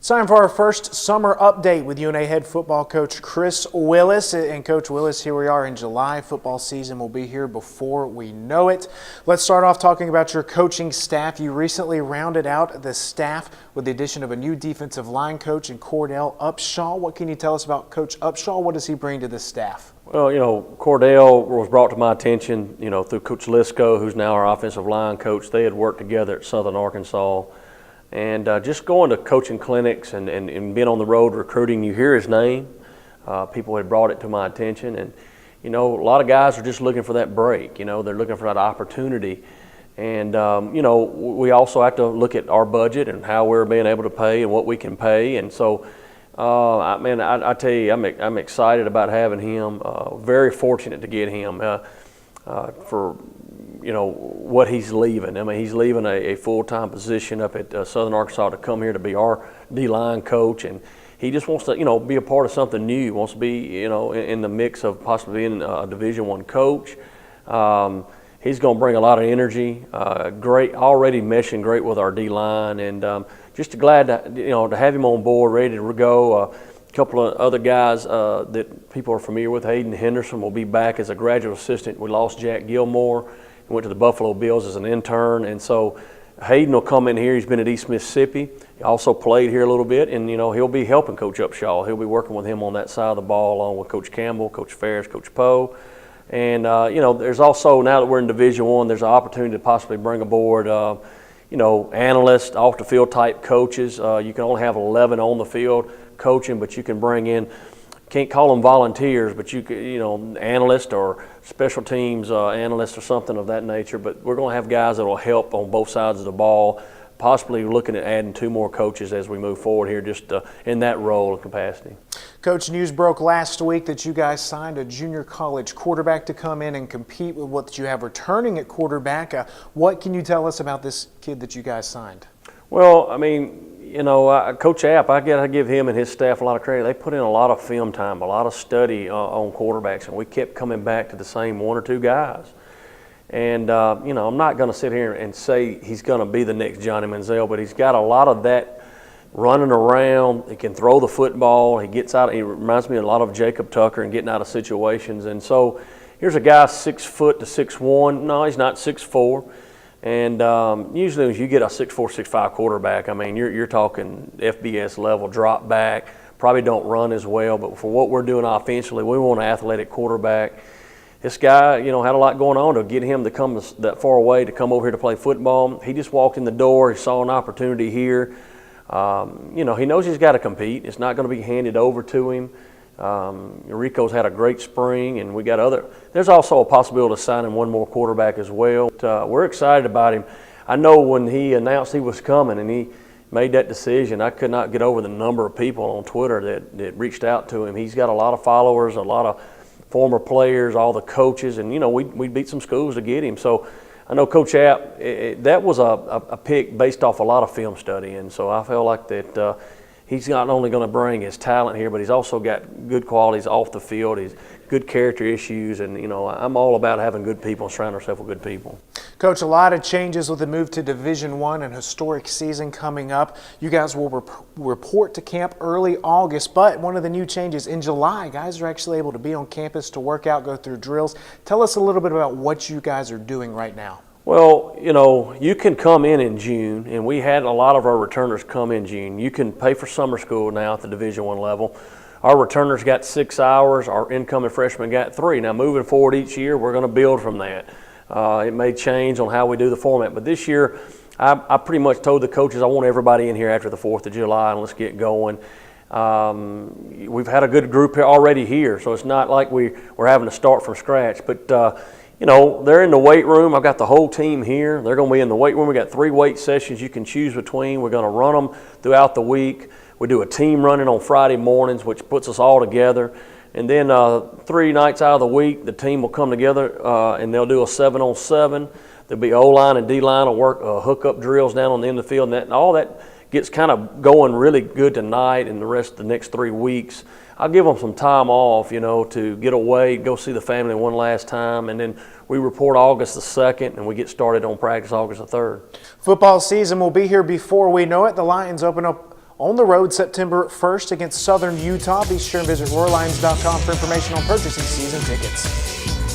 It's time for our first summer update with UNA head football coach Chris Willis. And Coach Willis, here we are in July. Football season will be here before we know it. Let's start off talking about your coaching staff. You recently rounded out the staff with the addition of a new defensive line coach in Cordell Upshaw. What can you tell us about Coach Upshaw? What does he bring to the staff? Well, Cordell was brought to my attention, through Coach Lisco, who's now our offensive line coach. They had worked together at Southern Arkansas. And just going to coaching clinics and being on the road recruiting, you hear his name. People had brought it to my attention. And, a lot of guys are just looking for that break. They're looking for that opportunity. And, we also have to look at our budget and how we're being able to pay and what we can pay. And so, I tell you, I'm excited about having him. Very fortunate to get him for what he's leaving. He's leaving a full-time position up at Southern Arkansas to come here to be our D-line coach, and he just wants to, be a part of something new. He wants to be, in the mix of possibly being a Division I coach. He's going to bring a lot of energy. Great, already meshing great with our D-line, and just glad to have him on board, ready to go. A couple of other guys that people are familiar with. Hayden Henderson will be back as a graduate assistant. We lost Jack Gilmore. He went to the Buffalo Bills as an intern, and so Hayden will come in here. He's been at East Mississippi. He also played here a little bit, and he'll be helping Coach Upshaw. He'll be working with him on that side of the ball, along with Coach Campbell, Coach Ferris, Coach Poe. And there's also, now that we're in Division I, there's an opportunity to possibly bring aboard analysts, off the field type coaches. You can only have 11 on the field coaching, but you can bring in, can't call them volunteers, but you could, analysts or special teams analysts or something of that nature. But we're going to have guys that will help on both sides of the ball, possibly looking at adding 2 more coaches as we move forward here, just in that role and capacity. Coach, news broke last week that you guys signed a junior college quarterback to come in and compete with what you have returning at quarterback. What can you tell us about this kid that you guys signed? Well, Coach App, I got to give him and his staff a lot of credit. They put in a lot of film time, a lot of study on quarterbacks, and we kept coming back to the same 1 or 2 guys. And, I'm not going to sit here and say he's going to be the next Johnny Manziel, but he's got a lot of that running around. He can throw the football. He gets out. He reminds me a lot of Jacob Tucker and getting out of situations. And so here's a guy 6 foot to 6'1". No, he's not 6'4". And usually when you get a 6'4", 6'5" quarterback, you're talking FBS level drop back, probably don't run as well, but for what we're doing offensively, we want an athletic quarterback. This guy, had a lot going on to get him to come that far away to come over here to play football. He just walked in the door. He saw an opportunity here. He knows he's got to compete. It's not going to be handed over to him. Rico's had a great spring, and we got there's also a possibility of signing 1 more quarterback as well. We're excited about him. I know when he announced he was coming and he made that decision, I could not get over the number of people on Twitter that reached out to him. He's got a lot of followers, a lot of former players, all the coaches, and we beat some schools to get him. So I know Coach App, that was a pick based off a lot of film study, and so I feel like that he's not only going to bring his talent here, but he's also got good qualities off the field. He's good character issues, and I'm all about having good people and surrounding ourselves with good people. Coach, a lot of changes with the move to Division I and historic season coming up. You guys will report to camp early August, but one of the new changes in July, guys are actually able to be on campus to work out, go through drills. Tell us a little bit about what you guys are doing right now. Well, you can come in June, and we had a lot of our returners come in June. You can pay for summer school now at the Division I level. Our returners got 6 hours. Our incoming freshmen got 3. Now, moving forward each year, we're going to build from that. It may change on how we do the format, but this year, I pretty much told the coaches I want everybody in here after the 4th of July, and let's get going. We've had a good group here already here, so it's not like we're having to start from scratch, but they're in the weight room. I've got the whole team here. They're going to be in the weight room. We got 3 weight sessions you can choose between. We're going to run them throughout the week. We do a team running on Friday mornings, which puts us all together. And then 3 nights out of the week, the team will come together and they'll do a 7-on-7. There'll be O-line and D-line will work hook-up drills down on the end of the field. And all that gets kind of going really good tonight and the rest of the next 3 weeks. I'll give them some time off, to get away, go see the family one last time, and then we report August the 2nd, and we get started on practice August the 3rd. Football season will be here before we know it. The Lions open up on the road September 1st against Southern Utah. Be sure and visit RoarLions.com for information on purchasing season tickets.